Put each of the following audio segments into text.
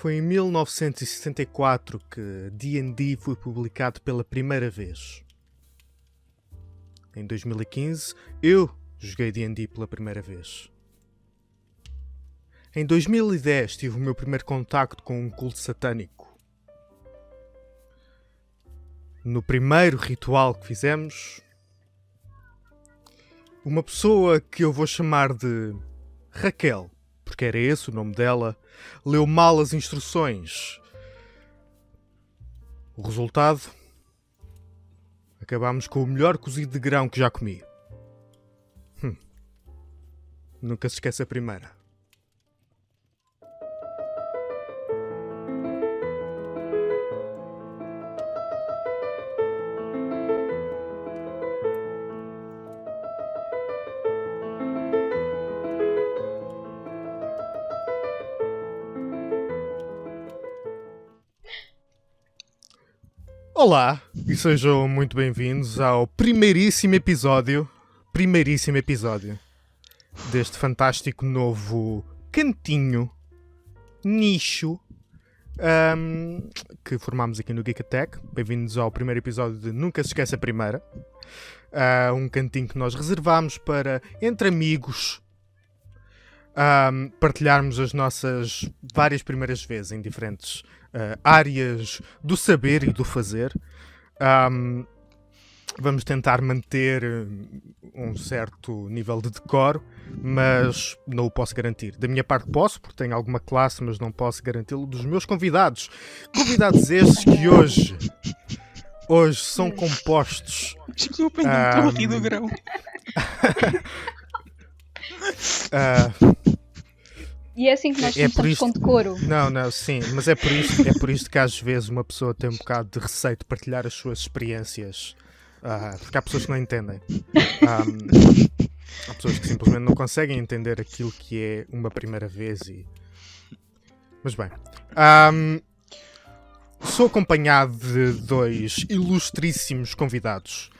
Foi em 1964 que D&D foi publicado pela primeira vez. Em 2015, eu joguei D&D pela primeira vez. Em 2010, tive o meu primeiro contacto com um culto satânico. No primeiro ritual que fizemos, uma pessoa que eu vou chamar de Raquel, porque era esse o nome dela, leu mal as instruções. O resultado? Acabámos com o melhor cozido de grão que já comi. Nunca se esquece a primeira. Olá, e sejam muito bem-vindos ao primeiríssimo episódio deste fantástico novo cantinho, nicho, que formámos aqui no Geek Attack. Bem-vindos ao primeiro episódio de Nunca Se Esquece a Primeira. Um cantinho que nós reservámos para, entre amigos, partilharmos as nossas várias primeiras vezes em diferentes áreas do saber e do fazer. Vamos tentar manter um certo nível de decoro, mas não o posso garantir. Da minha parte posso, porque tenho alguma classe, mas não posso garanti-lo dos meus convidados. Convidados estes que hoje são compostos... Desculpem, não estou a rir do grão. E é assim que nós começamos com decoro. Não, sim, mas é por isto que às vezes uma pessoa tem um bocado de receio de partilhar as suas experiências, porque há pessoas que não entendem. Há pessoas que simplesmente não conseguem entender aquilo que é uma primeira vez. Mas bem, sou acompanhado de dois ilustríssimos convidados.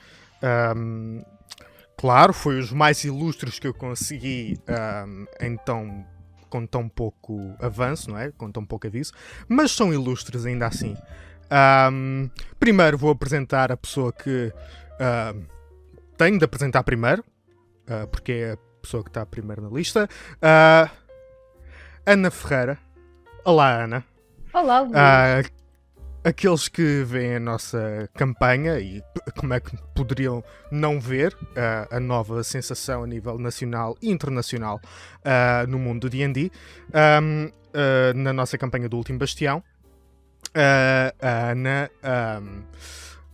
Claro, foi os mais ilustres que eu consegui com tão pouco avanço, não é? Com tão pouco aviso, mas são ilustres ainda assim. Primeiro vou apresentar a pessoa que tenho de apresentar primeiro, porque é a pessoa que está primeiro na lista. Ana Ferreira. Olá, Ana. Olá, Luís. Aqueles que veem a nossa campanha e como é que poderiam não ver a nova sensação a nível nacional e internacional no mundo do D&D, na nossa campanha do Último Bastião, a Ana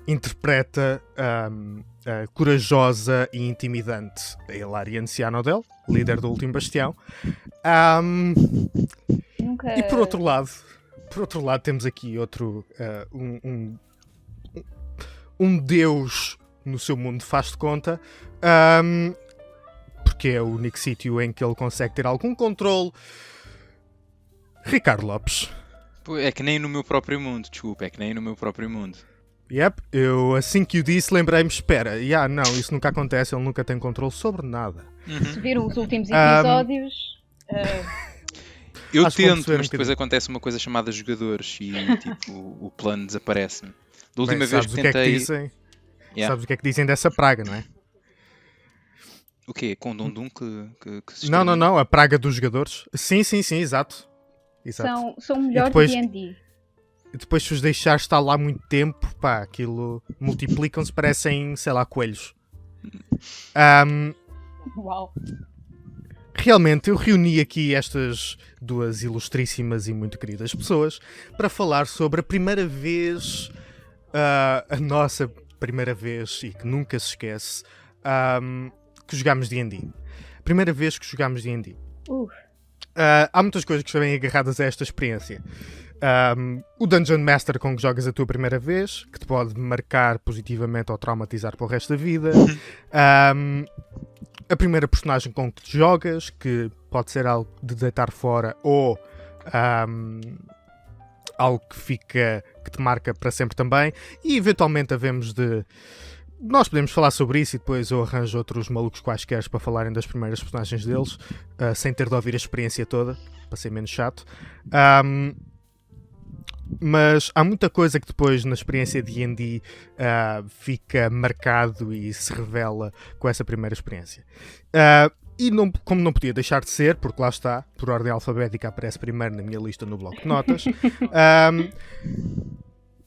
interpreta a corajosa e intimidante Hilariane Cianodel, líder do Último Bastião. E por outro lado, temos aqui outro, um deus no seu mundo faz de conta, porque é o único sítio em que ele consegue ter algum controle. Ricardo Lopes. É que nem no meu próprio mundo, desculpa, é que nem no meu próprio mundo. Yep, eu assim que o disse lembrei-me, espera, não, isso nunca acontece, ele nunca tem controle sobre nada. Se viram os últimos episódios... Eu tento, mas depois acontece uma coisa chamada jogadores e tipo, o plano desaparece-me. Da última vez que tentei... Sabes o que é que dizem dessa praga, não é? O quê? Com Dundum que se Não, a praga dos jogadores. Sim, exato. São melhores do D&D. E depois se os deixares estar lá muito tempo, aquilo multiplicam-se, parecem, sei lá, coelhos. Uau. Realmente eu reuni aqui estas duas ilustríssimas e muito queridas pessoas para falar sobre a primeira vez, a nossa primeira vez, e que nunca se esquece, que jogámos D&D. Primeira vez que jogámos D&D. Há muitas coisas que estão bem agarradas a esta experiência. O Dungeon Master com que jogas a tua primeira vez, que te pode marcar positivamente ou traumatizar para o resto da vida. A primeira personagem com que jogas, que pode ser algo de deitar fora ou algo que te marca para sempre também. E eventualmente nós podemos falar sobre isso e depois eu arranjo outros malucos quaisquer para falarem das primeiras personagens deles, sem ter de ouvir a experiência toda, para ser menos chato. Mas há muita coisa que depois na experiência de D&D fica marcado e se revela com essa primeira experiência. E como não podia deixar de ser, porque lá está, por ordem alfabética aparece primeiro na minha lista no bloco de notas,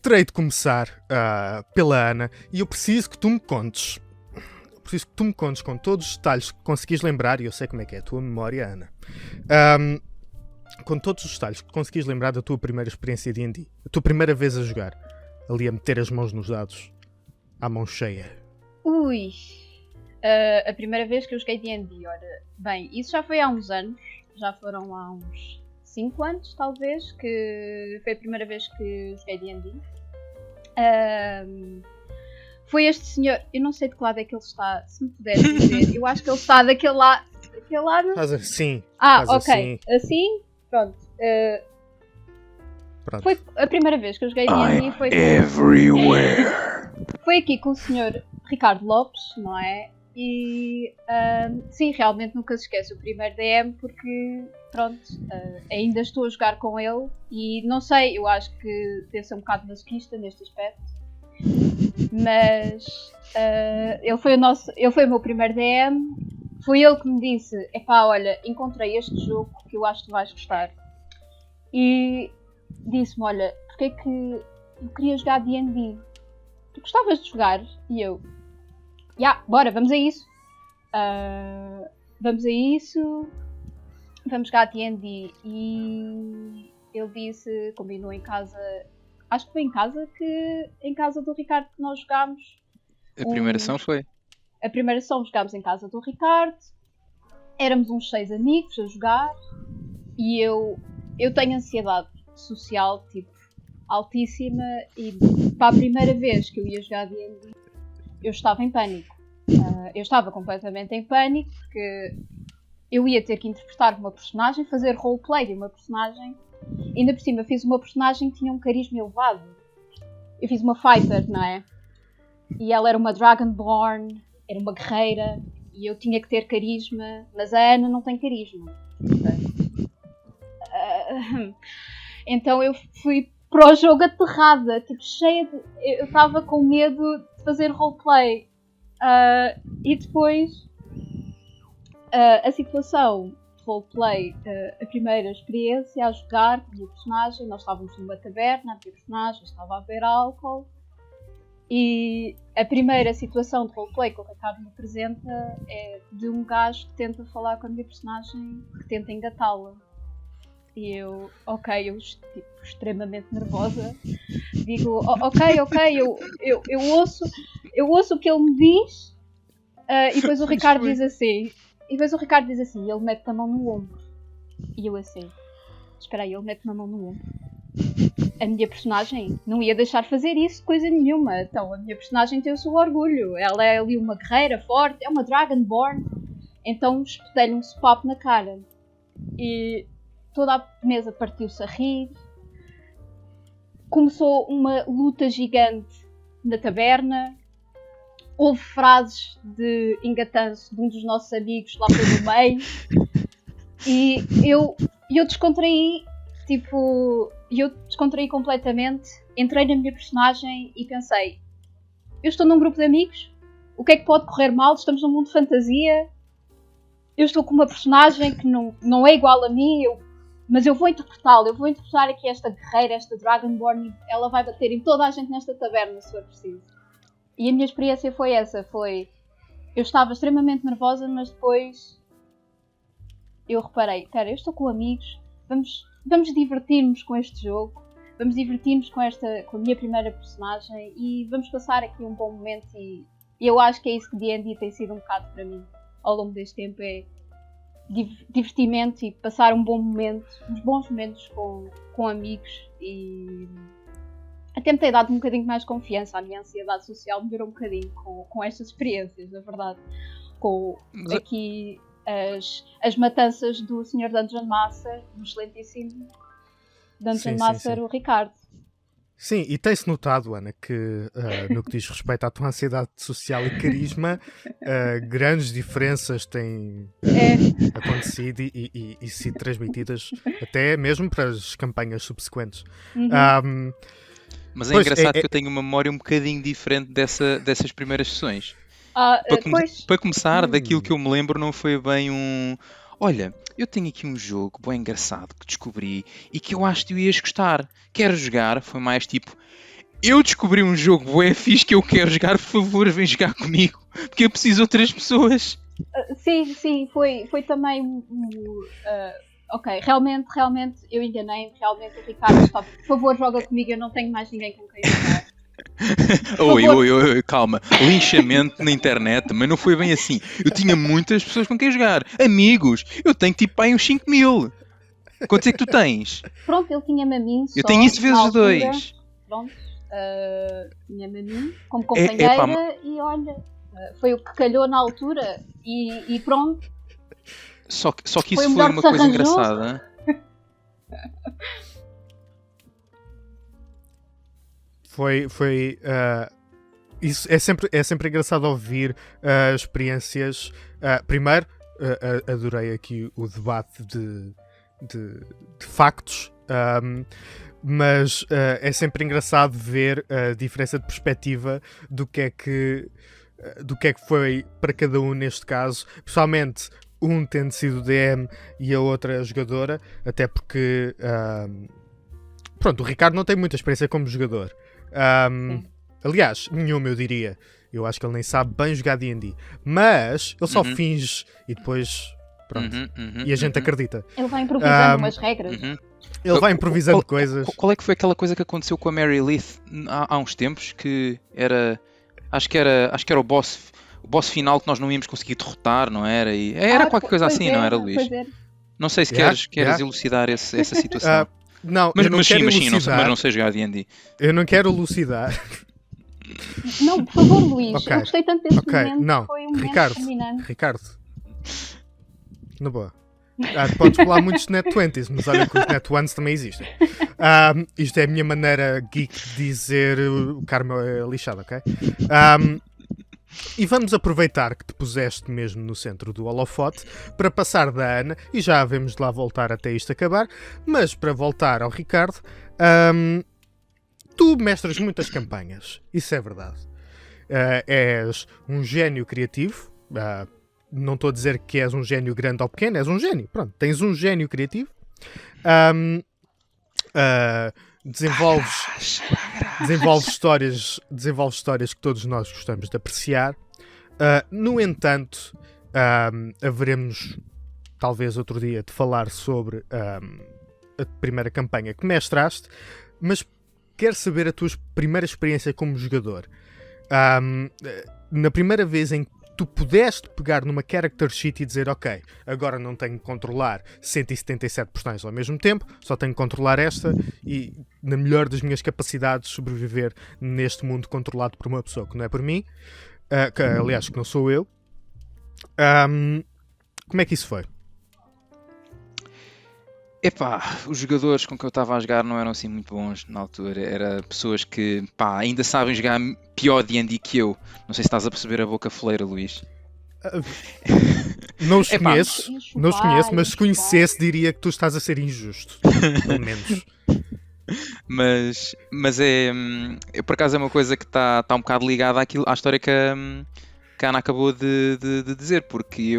terei de começar pela Ana, e eu preciso que tu me contes. Com todos os detalhes que conseguis lembrar, e eu sei como é que é a tua memória, Ana. Com todos os detalhes que conseguis lembrar da tua primeira experiência de D&D, a tua primeira vez a jogar, ali a meter as mãos nos dados, à mão cheia. A primeira vez que eu joguei D&D, ora, bem, isso já foi há uns anos, já foram há uns 5 anos, talvez, que foi a primeira vez que joguei D&D. Foi este senhor, eu não sei de que lado é que ele está, se me puder dizer, eu acho que ele está daquele lado. Faz assim. Ok. Assim? Pronto. Foi a primeira vez que eu joguei D&D. Foi aqui com o senhor Ricardo Lopes, não é? E sim, realmente nunca se esquece o primeiro DM, porque pronto, ainda estou a jogar com ele e não sei, eu acho que deve ser um bocado masoquista neste aspecto, mas ele foi o meu primeiro DM. Foi ele que me disse, olha, encontrei este jogo que eu acho que tu vais gostar. E disse-me, olha, porque é que eu queria jogar D&D? Tu gostavas de jogar? E eu, bora, vamos a isso. Vamos jogar D&D. E ele disse, combinou em casa, acho que foi em casa do Ricardo que nós jogámos. A primeira ação foi? A primeira ação jogámos em casa do Ricardo, éramos uns 6 amigos a jogar e eu tenho ansiedade social, tipo, altíssima, e para a primeira vez que eu ia jogar D&D, eu estava em pânico. Eu estava completamente em pânico porque eu ia ter que interpretar uma personagem, fazer roleplay de uma personagem, e ainda por cima fiz uma personagem que tinha um carisma elevado. Eu fiz uma fighter, não é? E ela era uma Dragonborn, era uma guerreira, e eu tinha que ter carisma, mas a Ana não tem carisma. Então eu fui para o jogo aterrada, tipo, cheia de... Eu estava com medo de fazer roleplay. E depois, a situação de roleplay, a primeira experiência a jogar com a minha personagem, nós estávamos numa taberna, a minha personagem estava a beber álcool. E a primeira situação de roleplay que o Ricardo me apresenta é de um gajo que tenta falar com a minha personagem, que tenta engatá-la. E eu tipo, extremamente nervosa, digo, eu ouço o que ele me diz, e depois o Ricardo diz assim, ele mete a mão no ombro. E eu assim, espera aí, ele mete a mão no ombro. A minha personagem não ia deixar fazer isso, coisa nenhuma. Então, a minha personagem tem o seu orgulho. Ela é ali uma guerreira forte, é uma Dragonborn. Então, espetei-lhe um sopapo na cara. E toda a mesa partiu-se a rir. Começou uma luta gigante na taberna. Houve frases de engatanço de um dos nossos amigos lá pelo meio. E eu descontraí. Eu descontraí completamente, entrei na minha personagem e pensei, eu estou num grupo de amigos, o que é que pode correr mal? Estamos num mundo de fantasia, eu estou com uma personagem que não é igual a mim, mas eu vou interpretá-la, eu vou interpretar aqui esta guerreira, esta Dragonborn, e ela vai bater em toda a gente nesta taberna se for preciso. E a minha experiência foi essa, eu estava extremamente nervosa, mas depois eu reparei, eu estou com amigos, vamos divertir-nos com este jogo, vamos divertir-nos com a minha primeira personagem e vamos passar aqui um bom momento, e eu acho que é isso que D&D tem sido um bocado para mim ao longo deste tempo, é divertimento e passar um bom momento, uns bons momentos com amigos, e até me tem dado um bocadinho mais confiança. A minha ansiedade social melhorou um bocadinho com estas experiências, na verdade, com aqui as matanças do Sr. Dungeon Master, um excelentíssimo Dungeon Master, o Ricardo. Sim, e tem-se notado, Ana, que no que diz respeito à tua ansiedade social e carisma, grandes diferenças têm acontecido e sido transmitidas até mesmo para as campanhas subsequentes. Mas é engraçado que eu tenho uma memória um bocadinho diferente dessas primeiras sessões. Para começar, daquilo que eu me lembro não foi bem um... Olha, eu tenho aqui um jogo bem engraçado que descobri e que eu acho que tu ias gostar. Quero jogar? Foi mais tipo... Eu descobri um jogo bem fixe que eu quero jogar, por favor, vem jogar comigo. Porque eu preciso de outras pessoas. Sim, foi também... ok, realmente eu enganei-me. Realmente o Ricardo está... Por favor, joga comigo, eu não tenho mais ninguém com quem jogar. Oi, calma. Linchamento na internet, mas não foi bem assim. Eu tinha muitas pessoas com quem jogar. Amigos. Eu tenho tipo aí uns 5.000. Quantos é que tu tens? Pronto, ele tinha-me a mim só. Eu tenho isso vezes 2. Pronto. Tinha-me a mim como companheira e olha, foi o que calhou na altura e pronto. Só que isso foi uma coisa engraçada. Isso é sempre engraçado ouvir experiências. Primeiro, adorei aqui o debate de factos, mas é sempre engraçado ver a diferença de perspectiva do que é que foi para cada um neste caso, pessoalmente um tendo sido DM e a outra jogadora, até porque pronto, o Ricardo não tem muita experiência como jogador. Aliás, nenhuma, eu diria. Eu acho que ele nem sabe bem jogar D&D. Mas ele só finge e depois pronto. E a gente acredita. Ele vai improvisando umas regras. Ele vai improvisando coisas. Qual é que foi aquela coisa que aconteceu com a Mary Leith há uns tempos? Que era... Acho que era o boss final que nós não íamos conseguir derrotar, não era? Era qualquer coisa assim, não era, Luís? Não sei se queres elucidar essa situação. Não, mas sim, mas não sei jogar D&D. Eu não quero elucidar. Não, por favor, Luís. Okay. Eu gostei tanto desse momento. Não, foi um Ricardo. Na boa. Podes falar muitos Net 20s, mas olha que os Net 1s também existem. Isto é a minha maneira geek de dizer o karma é lixado, ok? E vamos aproveitar que te puseste mesmo no centro do holofote para passar da Ana, e já havemos de lá voltar até isto acabar, mas para voltar ao Ricardo, tu mestras muitas campanhas, isso é verdade. És um gênio criativo, não estou a dizer que és um gênio grande ou pequeno, és um gênio, pronto, tens um gênio criativo. Desenvolves histórias que todos nós gostamos de apreciar. No entanto, haveremos talvez outro dia de falar sobre a primeira campanha que mestraste, mas quero saber a tua primeira experiência como jogador. Na primeira vez em que tu pudeste pegar numa character sheet e dizer, ok, agora não tenho que controlar 177 personagens ao mesmo tempo, só tenho que controlar esta e, na melhor das minhas capacidades, sobreviver neste mundo controlado por uma pessoa que não é por mim, aliás, que não sou eu. Como é que isso foi? Os jogadores com que eu estava a jogar não eram assim muito bons na altura. Era pessoas que, ainda sabem jogar pior D&D que eu. Não sei se estás a perceber a boca foleira, Luís. Não os conheço, mas se conhecesse diria que tu estás a ser injusto. Pelo menos. Mas por acaso é uma coisa que está um bocado ligada à história que a Ana acabou de dizer, porque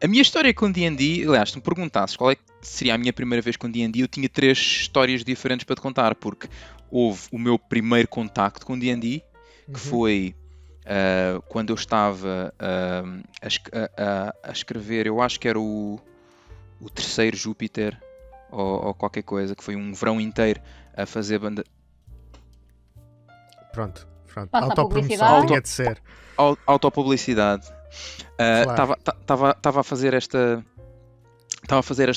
a minha história com D&D, aliás, se me perguntasses qual é que seria a minha primeira vez com D&D, eu tinha 3 histórias diferentes para te contar, porque houve o meu primeiro contacto com D&D, que foi quando eu estava a escrever, eu acho que era o terceiro Júpiter, ou qualquer coisa, que foi um verão inteiro a fazer banda... Pronto. Autopromoção tinha de ser. Autopublicidade. Estava a fazer esta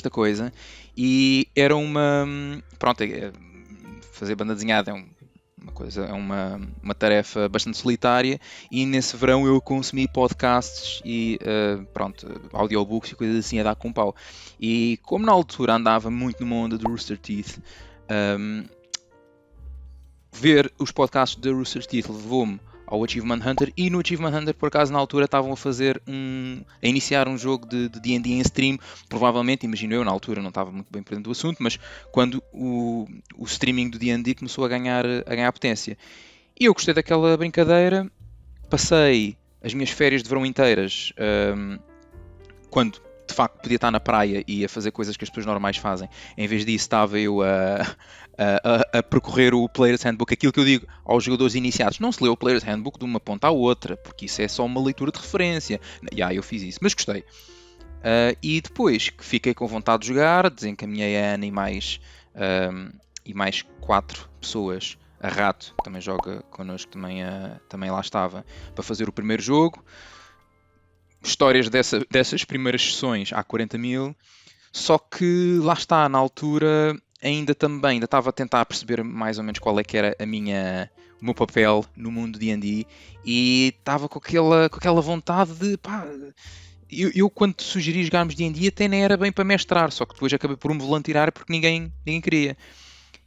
coisa e era uma... Pronto, fazer banda desenhada é uma tarefa bastante solitária, e nesse verão eu consumi podcasts e audiobooks e coisas assim a dar com pau. E como na altura andava muito numa onda do Rooster Teeth, ver os podcasts da Rooster Teeth levou-me ao Achievement Hunter, e no Achievement Hunter, por acaso, na altura estavam a iniciar um jogo de D&D em stream, provavelmente, imagino eu, na altura não estava muito bem por dentro do assunto, mas quando o streaming do D&D começou a ganhar potência. E eu gostei daquela brincadeira, passei as minhas férias de verão inteiras, quando de facto podia estar na praia e a fazer coisas que as pessoas normais fazem. Em vez disso estava eu a percorrer o Player's Handbook, aquilo que eu digo aos jogadores iniciados: não se lê o Player's Handbook de uma ponta à outra, porque isso é só uma leitura de referência. Eu fiz isso, mas gostei. E depois que fiquei com vontade de jogar, desencaminhei a Ana e mais 4 pessoas, a Rato, que também joga connosco, também lá estava, para fazer o primeiro jogo. Histórias dessas primeiras sessões há 40 mil, só que lá está, na altura ainda estava a tentar perceber mais ou menos qual é que era o meu papel no mundo D&D, e estava com aquela vontade de eu quando sugeri jogarmos D&D até nem era bem para mestrar, só que depois acabei por me voluntear porque ninguém queria.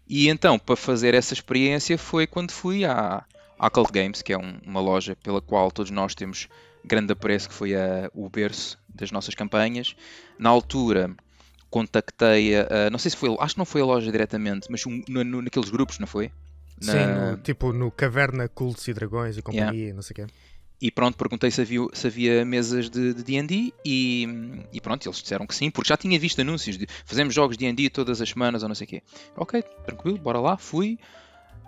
E então, para fazer essa experiência, foi quando fui à Cult Games, que é uma loja pela qual todos nós temos grande apreço, que foi o berço das nossas campanhas. Na altura contactei não sei se foi, acho que não foi a loja diretamente, mas naqueles grupos, não foi? Sim, no Caverna, Cultos e Dragões e companhia, não sei o quê. E pronto, perguntei se havia mesas de D&D e pronto, eles disseram que sim, porque já tinha visto anúncios de fazemos jogos de D&D todas as semanas ou não sei o quê. Ok, tranquilo, bora lá, fui.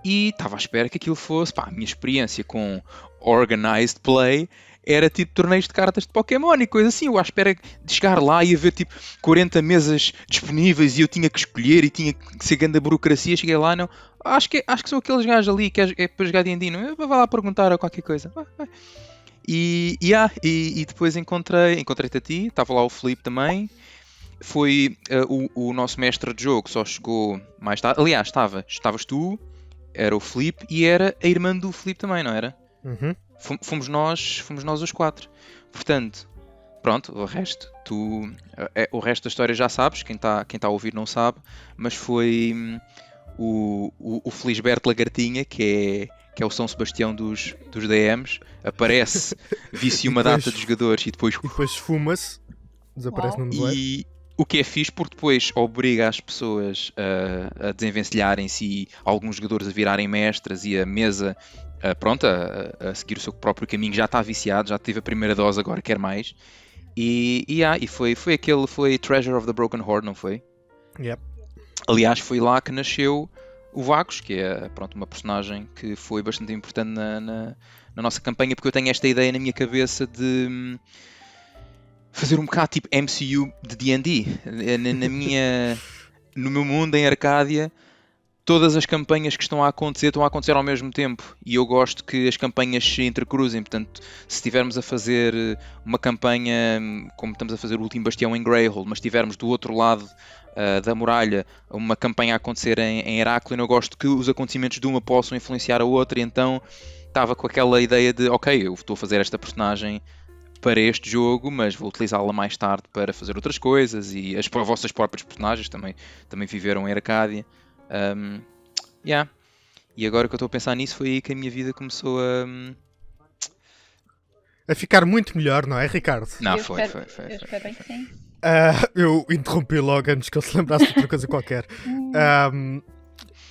E estava à espera que aquilo fosse, a minha experiência com Organized Play era tipo torneios de cartas de Pokémon e coisa assim. Eu à espera de chegar lá e haver tipo 40 mesas disponíveis e eu tinha que escolher e tinha que ser grande a burocracia. Cheguei lá, não. Acho que são aqueles gajos ali que é para jogar D&D, não? Vai lá perguntar a qualquer coisa. Vai. E depois encontrei-te a ti, estava lá o Filipe também. Foi o nosso mestre de jogo, só chegou mais tarde. Aliás, estavas tu, era o Filipe e era a irmã do Filipe também, não era? Uhum. Fomos nós os 4. Portanto, pronto, o resto da história já sabes, quem está a ouvir não sabe, mas foi o Felisberto Lagartinha, que é o São Sebastião dos DMs, aparece, vicia uma data de jogadores e depois esfuma-se, desaparece no nevoeiro. E o que é fixe, porque depois obriga as pessoas a desenvencilharem-se e alguns jogadores a virarem mestras e a mesa a seguir o seu próprio caminho. Já está viciado, já teve a primeira dose, agora quer mais. E foi Treasure of the Broken Horde, não foi? Yep. Aliás, foi lá que nasceu o Vagos, que é uma personagem que foi bastante importante na nossa campanha, porque eu tenho esta ideia na minha cabeça de fazer um bocado tipo MCU de D&D. No meu mundo em Arcádia, todas as campanhas que estão a acontecer ao mesmo tempo, e eu gosto que as campanhas se entrecruzem. Portanto, se estivermos a fazer uma campanha como estamos a fazer o Último Bastião em Greyhold, mas estivermos do outro lado da muralha uma campanha a acontecer em Herácleo, eu gosto que os acontecimentos de uma possam influenciar a outra, e então estava com aquela ideia de ok, eu estou a fazer esta personagem para este jogo, mas vou utilizá-la mais tarde para fazer outras coisas, e as vossas próprias personagens também viveram em Arcádia. E agora que eu estou a pensar nisso, foi aí que a minha vida começou a ficar muito melhor, não é, Ricardo? Não, Eu espero bem que sim. Eu interrompi logo antes que ele se lembrasse de outra coisa qualquer.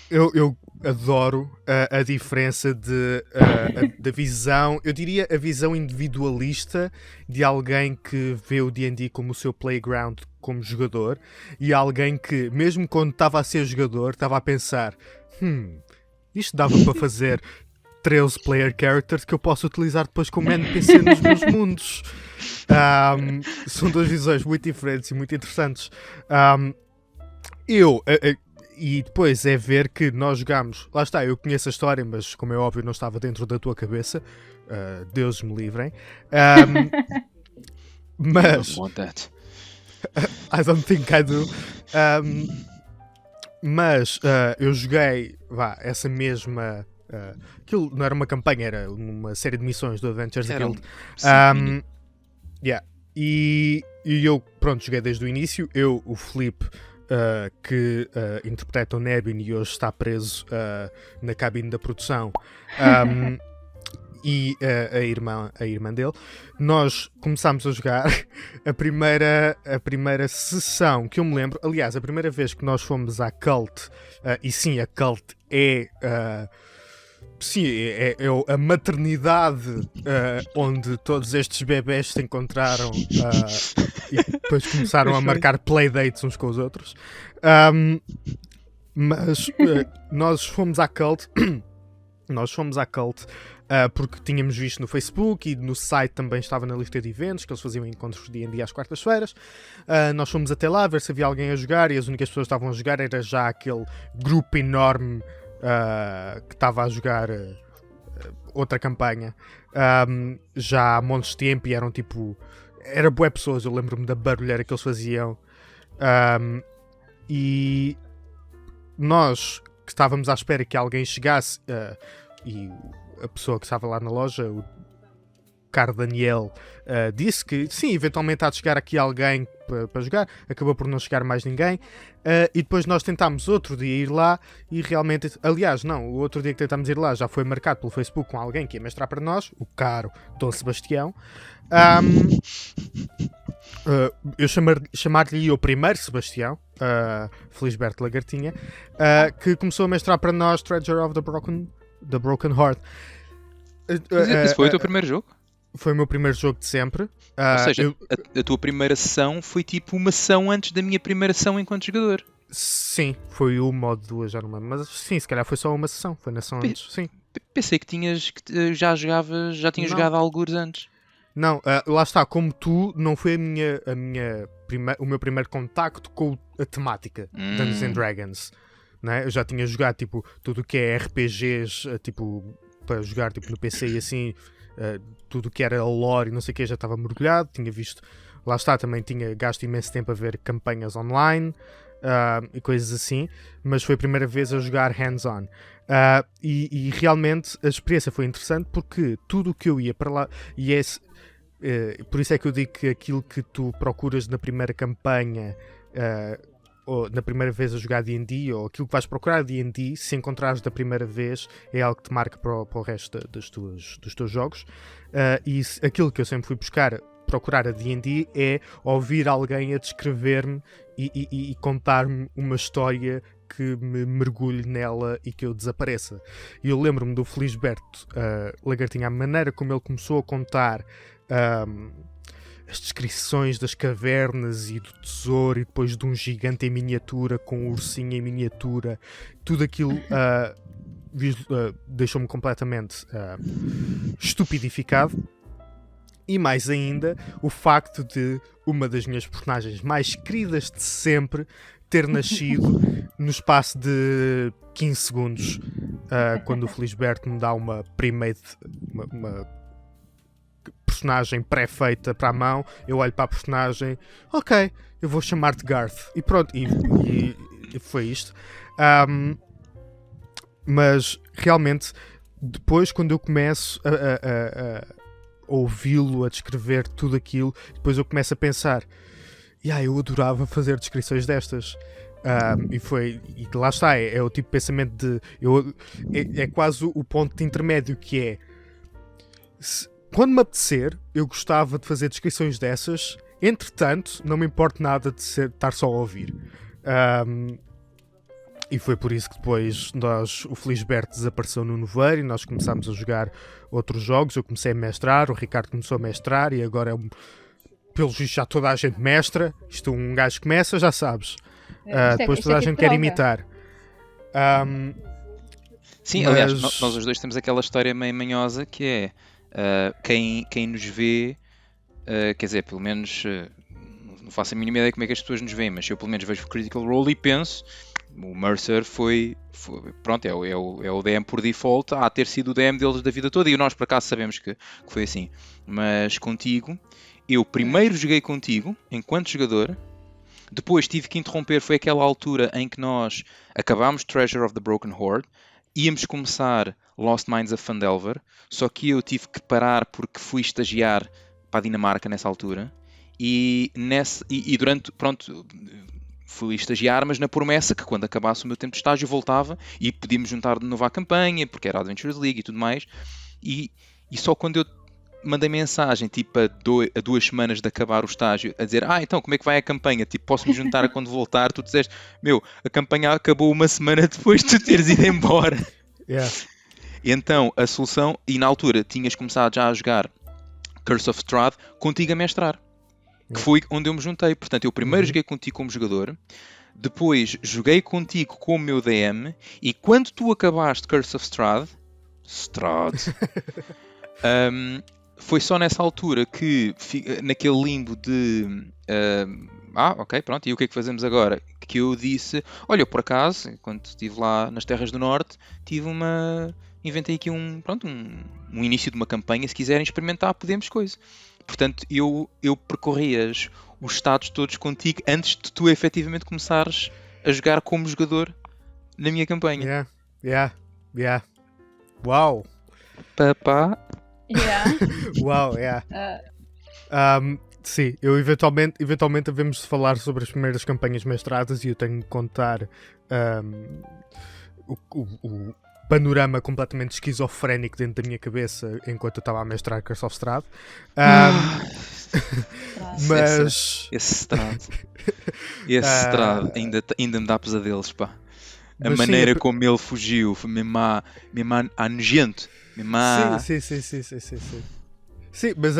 Eu adoro a diferença da visão, eu diria a visão individualista de alguém que vê o D&D como o seu playground como jogador, e alguém que, mesmo quando estava a ser jogador, estava a pensar: isto dava para fazer 13 player characters que eu posso utilizar depois como NPC nos meus mundos. São duas visões muito diferentes e muito interessantes. E depois é ver que nós jogámos. Lá está, eu conheço a história, mas como é óbvio não estava dentro da tua cabeça. Deus me livrem. Mas I don't think I do. Mas eu joguei essa mesma. Aquilo não era uma campanha, era uma série de missões do Adventures Guild. E eu, pronto, joguei desde o início. Eu, o Filipe, que interpreta o Nebin e hoje está preso na cabine da produção, e a irmã dele, nós começámos a jogar a primeira sessão que eu me lembro. Aliás, a primeira vez que nós fomos à Cult, e sim, a Cult é a maternidade onde todos estes bebés se encontraram e depois começaram a marcar playdates uns com os outros. Mas nós fomos à Cult porque tínhamos visto no Facebook e no site também estava na lista de eventos que eles faziam encontros de D&D às quartas-feiras. Nós fomos até lá ver se havia alguém a jogar e as únicas pessoas que estavam a jogar era já aquele grupo enorme que estava a jogar outra campanha já há montes de tempo, e eram tipo... Era bué pessoas, eu lembro-me da barulheira que eles faziam. E nós que estávamos à espera que alguém chegasse, e a pessoa que estava lá na loja, o Caro Daniel, disse que sim, eventualmente há de chegar aqui alguém para jogar. Acabou por não chegar mais ninguém, e depois nós tentámos outro dia ir lá e realmente, aliás não, o outro dia que tentámos ir lá já foi marcado pelo Facebook com alguém que ia mestrar para nós, o caro Dom Sebastião. Eu chamar-lhe o primeiro Sebastião, Felisberto Lagartinha, que começou a mestrar para nós Treasure of the Broken Heart. Esse foi o teu primeiro jogo? Foi o meu primeiro jogo de sempre. Ou seja, a tua primeira sessão foi tipo uma sessão antes da minha primeira sessão enquanto jogador. Sim, foi uma ou duas, já não me lembro. Mas sim, se calhar foi só uma sessão. Foi na sessão antes, sim. Pensei que já tinhas jogado algures antes. Não, lá está, como tu, não foi o meu primeiro contacto com a temática Dungeons and Dragons. Né? Eu já tinha jogado tipo, tudo o que é RPGs, tipo, para jogar tipo, no PC e assim, tudo o que era lore e não sei o que, já estava mergulhado. Tinha visto, lá está, também tinha gasto imenso tempo a ver campanhas online e coisas assim, mas foi a primeira vez a jogar hands-on. E realmente a experiência foi interessante porque tudo o que eu ia para lá, e por isso é que eu digo que aquilo que tu procuras na primeira campanha, ou na primeira vez a jogar D&D, ou aquilo que vais procurar D&D, se encontrares da primeira vez, é algo que te marca para o resto dos teus jogos. E aquilo que eu sempre fui procurar a D&D é ouvir alguém a descrever-me e contar-me uma história que me mergulhe nela e que eu desapareça. E eu lembro-me do Felisberto Lagartinha, a maneira como ele começou a contar as descrições das cavernas e do tesouro, e depois de um gigante em miniatura com um ursinho em miniatura, tudo aquilo deixou-me completamente estupidificado. E mais ainda, o facto de uma das minhas personagens mais queridas de sempre ter nascido no espaço de 15 segundos, quando o Felisberto me dá uma personagem pré-feita para a mão. Eu olho para a personagem, ok, eu vou chamar-te Garth, e pronto, e foi isto. Mas realmente depois, quando eu começo a ouvi-lo a descrever tudo aquilo, depois eu começo a pensar, eu adorava fazer descrições destas. E lá está, é o tipo de pensamento de é quase o ponto de intermédio, que é quando me apetecer, eu gostava de fazer descrições dessas. Entretanto, não me importa nada de estar só a ouvir. E foi por isso que depois o Felisberto desapareceu no Noveiro e nós começámos a jogar outros jogos. Eu comecei a mestrar, o Ricardo começou a mestrar, e agora pelos vistos já toda a gente mestra. Isto, um gajo começa, já sabes. Depois toda a gente quer imitar. Sim, aliás, nós os dois temos aquela história meio manhosa que é quem nos vê, quer dizer, pelo menos não faço a mínima ideia como é que as pessoas nos veem, mas eu pelo menos vejo o Critical Role e penso, o Mercer foi pronto, é o DM por default, há ter sido o DM deles da vida toda, e nós por acaso sabemos que foi assim. Mas contigo, eu primeiro joguei contigo enquanto jogador, depois tive que interromper, foi aquela altura em que nós acabámos Treasure of the Broken Heart, íamos começar Lost Mines of Phandelver, só que eu tive que parar porque fui estagiar para a Dinamarca nessa altura, e durante, pronto, fui estagiar, mas na promessa que quando acabasse o meu tempo de estágio voltava e podíamos juntar de novo à campanha, porque era a Adventures League e tudo mais. E só quando eu mandei mensagem, tipo, a 2 semanas de acabar o estágio, a dizer, então, como é que vai a campanha? Tipo, posso-me juntar quando voltar? Tu disseste, a campanha acabou uma semana depois de tu teres ido embora. Yeah. E então, a solução, e na altura tinhas começado já a jogar Curse of Strahd contigo a mestrar. Que foi onde eu me juntei. Portanto, eu primeiro joguei contigo como jogador, depois joguei contigo como meu DM, e quando tu acabaste Curse of Strahd, foi só nessa altura que, naquele limbo de ok, pronto, e o que é que fazemos agora? Que eu disse, olha, por acaso, quando estive lá nas Terras do Norte, inventei aqui um início de uma campanha, se quiserem experimentar, podemos coisa. Portanto, eu percorri os estados todos contigo antes de tu efetivamente começares a jogar como jogador na minha campanha. Yeah. Uau! Papá. Yeah. Uau, yeah. Sim, eu eventualmente havemos de falar sobre as primeiras campanhas mestradas e eu tenho de contar o panorama completamente esquizofrénico dentro da minha cabeça enquanto eu estava a mestrar Curse of Strahd. Mas... Esse Strahd ainda me dá pesadelos, pá. A mas maneira sim, como ele fugiu foi mesmo a nojento. Sim. Sim, mas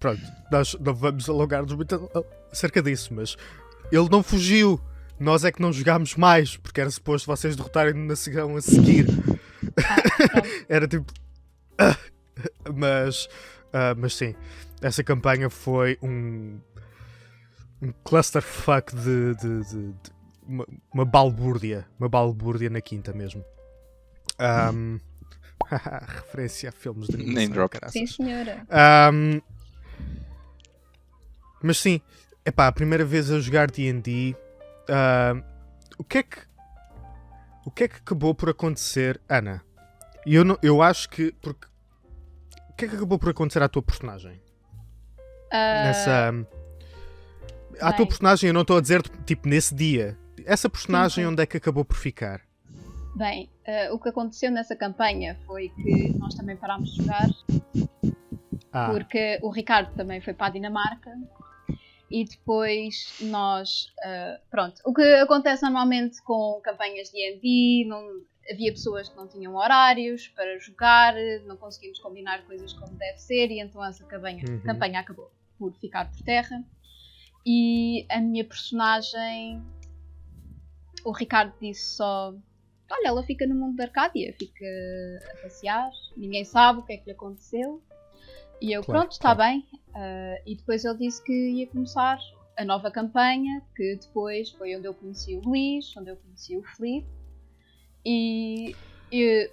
pronto, nós não vamos alongar-nos muito acerca disso, mas ele não fugiu. Nós é que não jogámos mais, porque era suposto vocês derrotarem-no na segunda a seguir. Era tipo... mas sim, essa campanha foi um clusterfuck de uma balbúrdia na quinta mesmo. Referência a filmes de animação. Name drop. Caraças. Sim, senhora. Mas sim, a primeira vez a jogar D&D, o que é que acabou por acontecer, Ana? Eu acho que... Porque, o que é que acabou por acontecer à tua personagem? À tua personagem, eu não estou a dizer tipo nesse dia. Essa personagem, sim. Onde é que acabou por ficar? Bem, o que aconteceu nessa campanha foi que nós também parámos de jogar porque o Ricardo também foi para a Dinamarca e depois nós... pronto, o que acontece normalmente com campanhas de D&D, havia pessoas que não tinham horários para jogar, não conseguimos combinar coisas como deve ser e então essa campanha acabou por ficar por terra. E a minha personagem, o Ricardo disse só... Olha, ela fica no mundo da Arcádia, fica a passear, ninguém sabe o que é que lhe aconteceu. E eu, pronto, está bem. E depois ele disse que ia começar a nova campanha, que depois foi onde eu conheci o Luís, onde eu conheci o Filipe. E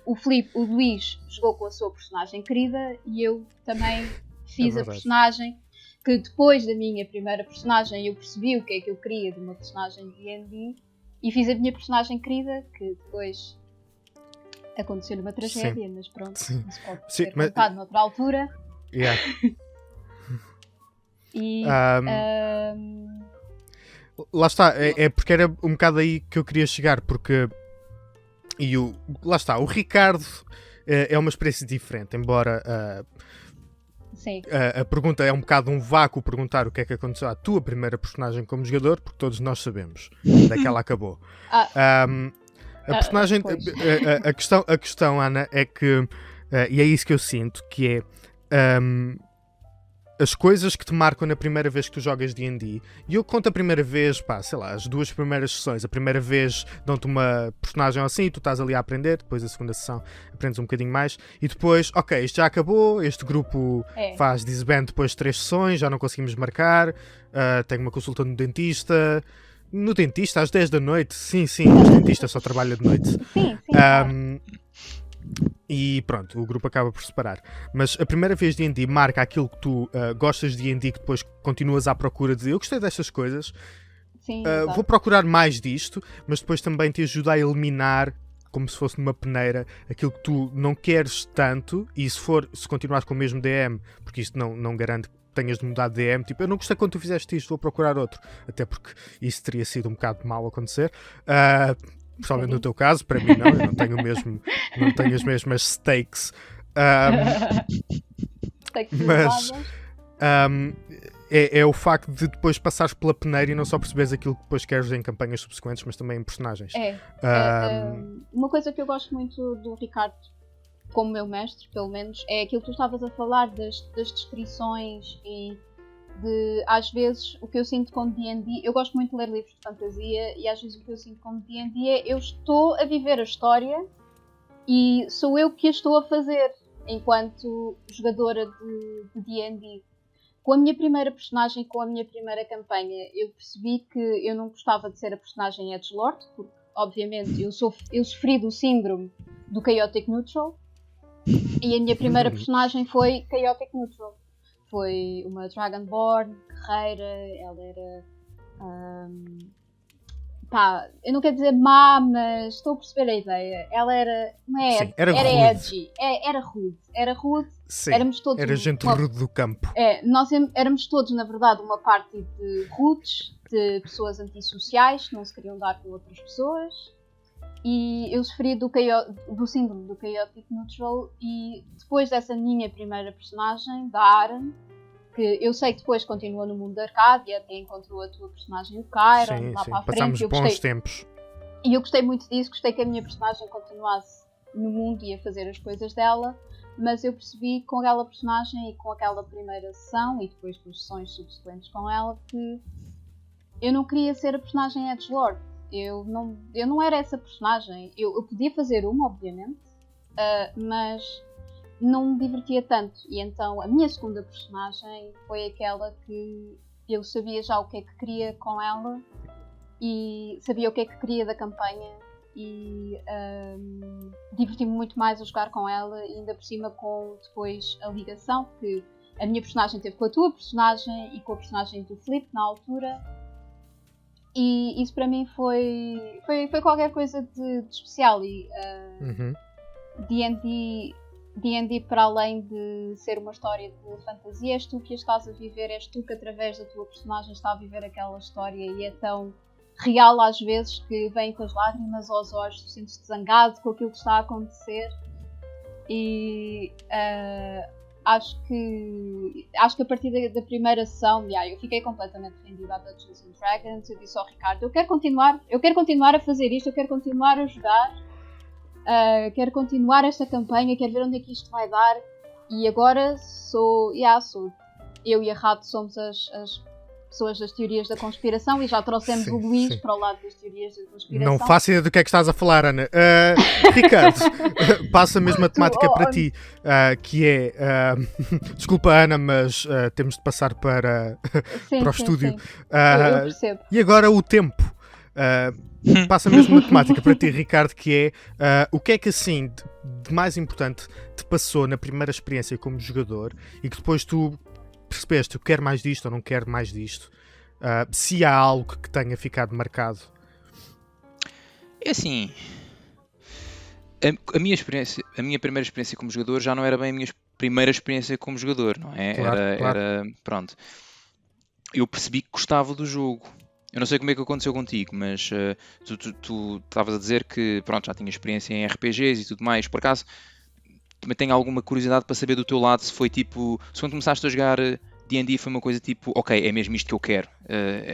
o Luís jogou com a sua personagem querida e eu também fiz a personagem, que depois da minha primeira personagem eu percebi o que é que eu queria de uma personagem de D&D. E fiz a minha personagem querida, que depois aconteceu-lhe uma tragédia, mas pronto, isso pode ser contado noutra altura. Yeah. E, lá está, é porque era um bocado aí que eu queria chegar, porque lá está, o Ricardo é uma experiência diferente, embora sim. A pergunta é um bocado um vácuo, perguntar o que é que aconteceu à tua primeira personagem como jogador, porque todos nós sabemos onde é que ela acabou. A personagem, a questão, Ana, é que, e é isso que eu sinto, que é as coisas que te marcam na primeira vez que tu jogas D&D, e eu conto a primeira vez, sei lá, as 2 primeiras sessões. A primeira vez dão-te uma personagem assim e tu estás ali a aprender, depois a segunda sessão aprendes um bocadinho mais, e depois, ok, isto já acabou, este grupo faz disband depois de 3 sessões, já não conseguimos marcar, tenho uma consulta no dentista às 10 da noite, sim, o dentista só trabalha de noite. Sim, claro. E pronto, o grupo acaba por separar. Mas a primeira vez de D&D marca aquilo que tu gostas de D&D, que depois continuas à procura de eu gostei destas coisas, Sim, vou procurar mais disto, mas depois também te ajuda a eliminar, como se fosse numa peneira, aquilo que tu não queres tanto, e se continuares com o mesmo DM, porque isto não garante que tenhas de mudar de DM, tipo, eu não gostei quando tu fizeste isto, vou procurar outro. Até porque isso teria sido um bocado mau acontecer. Principalmente no teu caso, para mim não, eu não tenho as mesmas stakes. Mas é o facto de depois passares pela peneira e não só perceberes aquilo que depois queres em campanhas subsequentes, mas também em personagens. Uma coisa que eu gosto muito do Ricardo, como meu mestre, pelo menos, é aquilo que tu estavas a falar das descrições e de, às vezes, o que eu sinto com D&D. Eu gosto muito de ler livros de fantasia e às vezes o que eu sinto com D&D é eu estou a viver a história e sou eu que a estou a fazer enquanto jogadora de D&D. Com a minha primeira personagem, com a minha primeira campanha, eu percebi que eu não gostava de ser a personagem edgelord, porque, obviamente, eu sofri do síndrome do Chaotic Neutral, e a minha primeira personagem foi Chaotic Neutral. Foi uma Dragonborn, guerreira, ela era... eu não quero dizer má, mas estou a perceber a ideia. Ela era... Não é, sim, era edgy, era rude. Sim, éramos todos era gente rude do campo. Nós éramos todos, na verdade, uma parte de rudes, de pessoas antissociais que não se queriam dar com outras pessoas. E eu sofri do síndrome do Chaotic Neutral, e depois dessa minha primeira personagem, da Aren, que eu sei que depois continua no mundo da Arcádia, até encontrou a tua personagem, o Kyron, lá para a frente. Passámos bons tempos. E eu gostei muito disso, gostei que a minha personagem continuasse no mundo e a fazer as coisas dela, mas eu percebi com aquela personagem e com aquela primeira sessão, e depois com as sessões subsequentes com ela, que eu não queria ser a personagem edgelord. Eu não era essa personagem. Eu podia fazer uma, obviamente, mas não me divertia tanto. E então a minha segunda personagem foi aquela que eu sabia já o que é que queria com ela e sabia o que é que queria da campanha, e diverti-me muito mais a jogar com ela, e ainda por cima com depois a ligação que a minha personagem teve com a tua personagem e com a personagem do Flip na altura. E isso para mim foi qualquer coisa de especial. E D&D, para além de ser uma história de fantasia, és tu que a estás a viver, és tu que através da tua personagem está a viver aquela história, e é tão real às vezes que vem com as lágrimas aos olhos, tu sentes-te zangado com aquilo que está a acontecer. E acho que a partir da primeira sessão, eu fiquei completamente rendida a Dungeons & Dragons. Eu disse ao Ricardo, eu quero continuar a fazer isto, eu quero continuar a jogar, quero continuar esta campanha, quero ver onde é que isto vai dar. E agora sou eu e a Rato somos as pessoas das teorias da conspiração, e já trouxemos o Luís para o lado das teorias da conspiração. Não faço ideia do que é que estás a falar, Ana. Ricardo, passa a mesma temática para ti, que é... desculpa, Ana, mas temos de passar para o estúdio. Eu percebo. E agora o tempo. Passa a mesma temática para ti, Ricardo, que é o que é que assim de mais importante te passou na primeira experiência como jogador, e que depois tu percebeste, eu quero mais disto ou não quero mais disto, se há algo que tenha ficado marcado. É assim, a minha primeira experiência como jogador já não era bem a minha primeira experiência como jogador, não é? Era pronto. Eu percebi que gostava do jogo. Eu não sei como é que aconteceu contigo, mas tu estavas a dizer que pronto, já tinha experiência em RPGs e tudo mais. Por acaso, também tenho alguma curiosidade para saber do teu lado se foi tipo, se quando começaste a jogar D&D foi uma coisa tipo, ok, é mesmo isto que eu quero,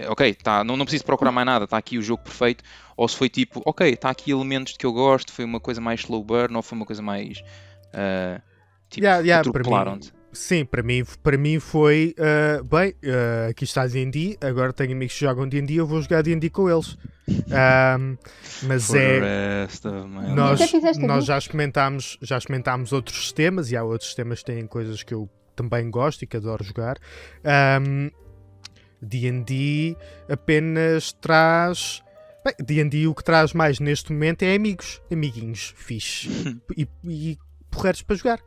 ok, tá, não preciso procurar mais nada, está aqui o jogo perfeito, ou se foi tipo, ok, está aqui elementos que eu gosto, foi uma coisa mais slow burn, ou foi uma coisa mais tipo, atropelaram-te. Sim, para mim foi aqui está D&D, agora tenho amigos que jogam D&D, eu vou jogar D&D com eles. Mas nós já experimentámos outros sistemas, e há outros sistemas que têm coisas que eu também gosto e que adoro jogar. D&D apenas traz... D&D o que traz mais neste momento é amiguinhos fixe e porreiros para jogar.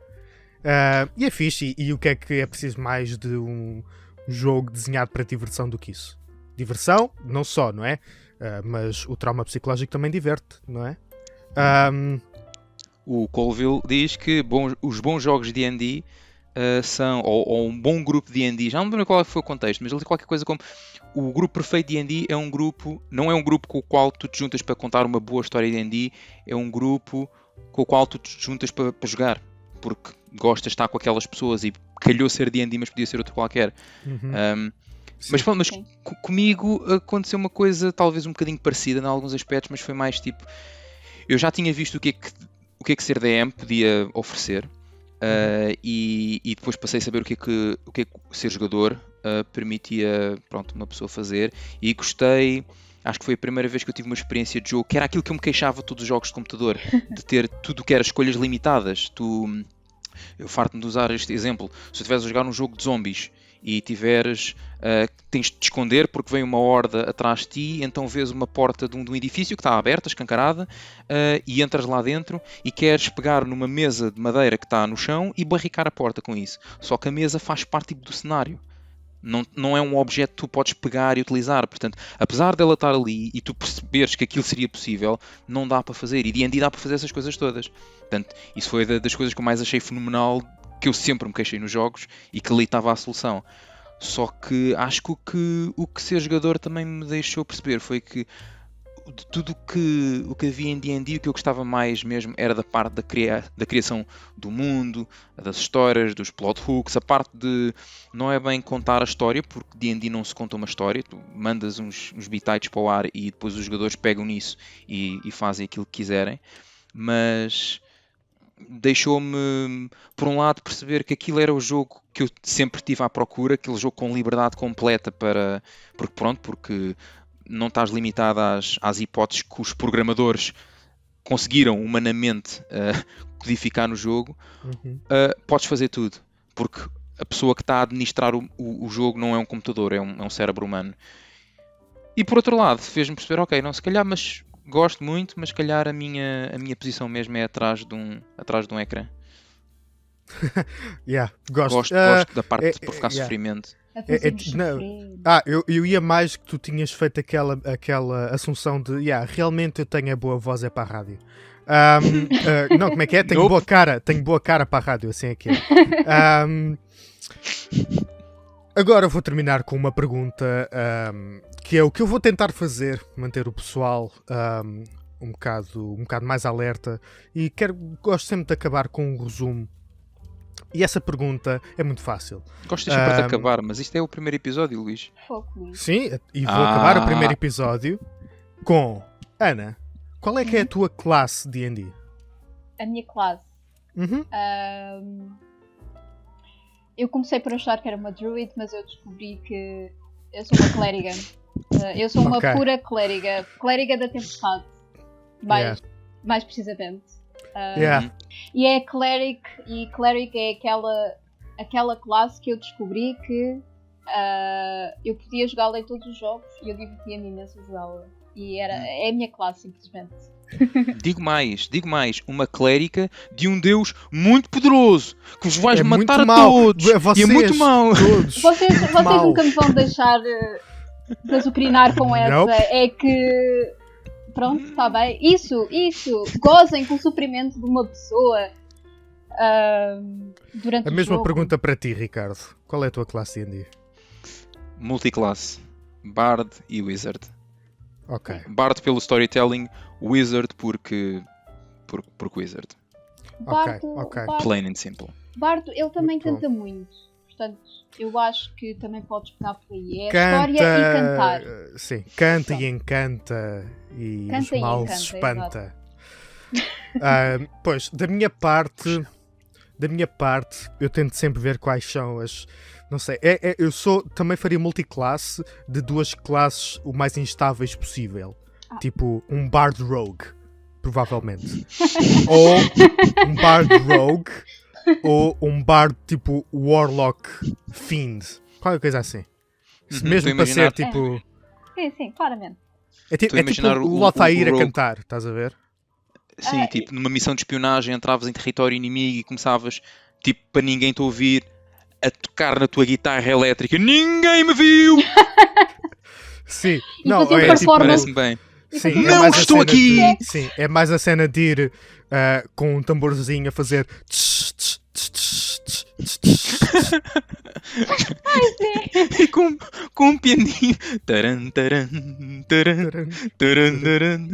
E é fixe, e o que é preciso mais de um jogo desenhado para diversão do que isso? Diversão, não só, não é? Mas o trauma psicológico também diverte, não é? O Colville diz que os bons jogos de D&D são, ou um bom grupo de D&D, já não lembro qual foi o contexto, mas ele diz qualquer coisa como o grupo perfeito de D&D é um grupo, não é um grupo com o qual tu te juntas para contar uma boa história de D&D, é um grupo com o qual tu te juntas para jogar, porque gostas de estar com aquelas pessoas e calhou ser D&D, mas podia ser outro qualquer. Mas comigo aconteceu uma coisa talvez um bocadinho parecida em alguns aspectos, mas foi mais tipo, eu já tinha visto o que é que ser DM podia oferecer. E depois passei a saber o que é que ser jogador permitia, pronto, uma pessoa fazer, e gostei. Acho que foi a primeira vez que eu tive uma experiência de jogo que era aquilo que eu me queixava de todos os jogos de computador, de ter tudo que era escolhas limitadas. Eu farto-me de usar este exemplo: se tu estiveres a jogar um jogo de zombies e tens de te esconder porque vem uma horda atrás de ti, então vês uma porta de um edifício que está aberta, escancarada, e entras lá dentro e queres pegar numa mesa de madeira que está no chão e barricar a porta com isso. Só que a mesa faz parte do cenário. Não é um objeto que tu podes pegar e utilizar. Portanto, apesar dela estar ali e tu perceberes que aquilo seria possível, não dá para fazer. E D&D dá para fazer essas coisas todas. Portanto, isso foi das coisas que eu mais achei fenomenal, que eu sempre me queixei nos jogos e que ali estava a solução. Só que acho que o que ser jogador também me deixou perceber foi que de tudo o que havia em D&D, o que eu gostava mais mesmo era da parte da criação do mundo, das histórias, dos plot hooks, a parte de não é bem contar a história, porque D&D não se conta uma história, tu mandas uns bitites para o ar e depois os jogadores pegam nisso e fazem aquilo que quiserem, mas deixou-me, por um lado, perceber que aquilo era o jogo que eu sempre tive à procura, aquele jogo com liberdade completa porque não estás limitado às hipóteses que os programadores conseguiram humanamente codificar no jogo. Podes fazer tudo, porque a pessoa que está a administrar o jogo não é um computador, é um cérebro humano. E por outro lado, fez-me perceber, ok, não, se calhar, mas gosto muito, mas se calhar a minha posição mesmo é atrás de um ecrã. Gosto da parte de provocar sofrimento. Eu ia mais que tu tinhas feito aquela assunção de realmente eu tenho a boa voz para a rádio. Não, como é que é? Tenho boa cara para a rádio, assim é que é. Agora vou terminar com uma pergunta que é o que eu vou tentar fazer, manter o pessoal um bocado mais alerta, e gosto sempre de acabar com um resumo. E essa pergunta é muito fácil. Gosto sempre de acabar, mas isto é o primeiro episódio, Luís. Sim, e vou acabar o primeiro episódio com... Ana, qual é que é a tua classe D&D? A minha classe? Eu comecei por achar que era uma druid, mas eu descobri que eu sou uma clériga. Eu sou uma pura clériga. Clériga da tempestade. Mais precisamente. E é cleric, e cleric é aquela classe que eu descobri que eu podia jogá-la em todos os jogos e eu divertia-me imenso a jogá-la. E é a minha classe, simplesmente. Digo mais, uma clérica de um deus muito poderoso que vos vais matar a todos. E é muito mau. Vocês nunca me vão deixar desazucrinar com essa. Nope. É que pronto, está bem. Isso. Gozem com o sofrimento de uma pessoa durante a mesma jogo. Pergunta para ti, Ricardo. Qual é a tua classe D&D? Multiclasse. Bard e Wizard. Ok. Bard pelo storytelling, Wizard porque Wizard. Bard, Plain and simple. Bard, ele também canta muito. Portanto, eu acho que também podes pegar por aí. É a história e cantar. Sim, canta e encanta e os males espanta. Pois, da minha parte, eu tento sempre ver quais são as... Não sei, também faria multiclasse de duas classes o mais instáveis possível. Tipo, um Bard Rogue, provavelmente. Ou um Bard Rogue, ou um Bard tipo Warlock Fiend. Qualquer coisa assim. Mesmo para ser tipo... Sim, claramente. É tipo o Lotair a cantar, estás a ver? Sim, tipo, numa missão de espionagem entravas em território inimigo e começavas, tipo, para ninguém te ouvir, a tocar na tua guitarra elétrica. Ninguém me viu! Sim. E não, tipo, parece-me bem. Sim, não estou aqui! Sim, é mais a cena de ir com um tamborzinho a fazer E com um pianinho. Taran, taran, taran, taran, taran.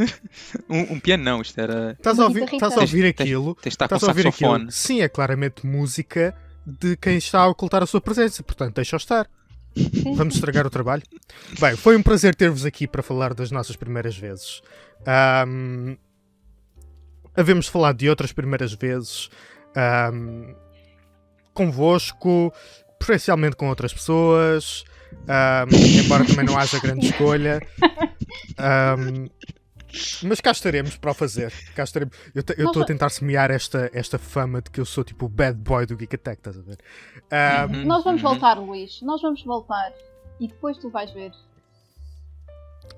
Um piano não, isto era. Estás a ouvir aquilo? Tens de estar com Estás a ouvir saxofone. aquilo? Sim, é claramente música de quem está a ocultar a sua presença, portanto deixa-o estar. Vamos estragar o trabalho. Bem, foi um prazer ter-vos aqui para falar das nossas primeiras vezes. Havemos falado de outras primeiras vezes convosco, preferencialmente com outras pessoas, embora também não haja grande escolha. Mas cá estaremos para o fazer. Cá estaremos. Eu estou a tentar semear esta fama de que eu sou tipo o bad boy do Geek Attack, estás a ver? Nós vamos voltar, Luís. Nós vamos voltar. E depois tu vais ver.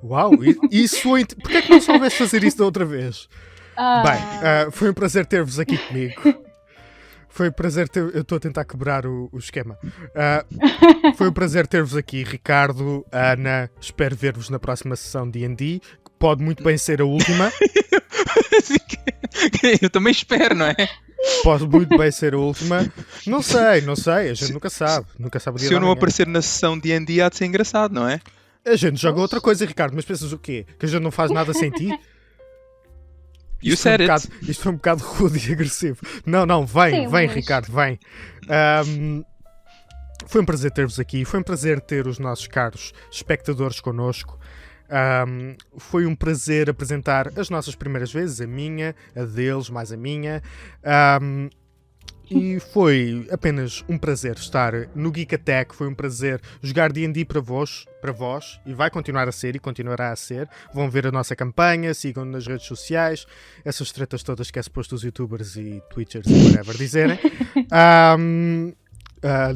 Uau, isso foi. Porquê é que não soubeste fazer isso da outra vez? Bem, foi um prazer ter-vos aqui comigo. Foi um prazer ter... Eu estou a tentar quebrar o esquema. Foi um prazer ter-vos aqui, Ricardo, Ana. Espero ver-vos na próxima sessão de D&D, que pode muito bem ser a última. Eu também espero, não é? Pode muito bem ser a última. Não sei, a gente nunca sabe. Nunca sabe o dia Se eu da não manhã. aparecer na sessão de D&D há de ser engraçado, não é? A gente joga outra coisa, Ricardo, mas pensas o quê? Que a gente não faz nada sem ti? You said it. Isto foi um bocado rude e agressivo. Não, vem, Sim, Ricardo, vem. Foi um prazer ter-vos aqui, foi um prazer ter os nossos caros espectadores connosco. Foi um prazer apresentar as nossas primeiras vezes, a minha, a deles, mais a minha. E foi apenas um prazer estar no Geek Attack, foi um prazer jogar D&D para vós, e vai continuar a ser e continuará a ser. Vão ver a nossa campanha, sigam-nos nas redes sociais, essas tretas todas que é suposto os youtubers e twitchers e whatever dizerem.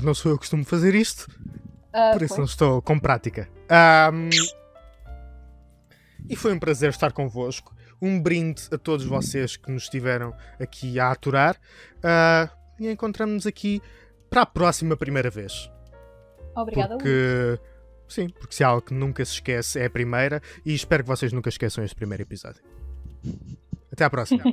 Não sou eu que costumo fazer isto, por isso não estou com prática. E foi um prazer estar convosco. Um brinde a todos vocês que nos estiveram aqui a aturar. E encontramos-nos aqui para a próxima primeira vez. Obrigada, porque se há algo que nunca se esquece é a primeira. E espero que vocês nunca esqueçam este primeiro episódio. Até à próxima.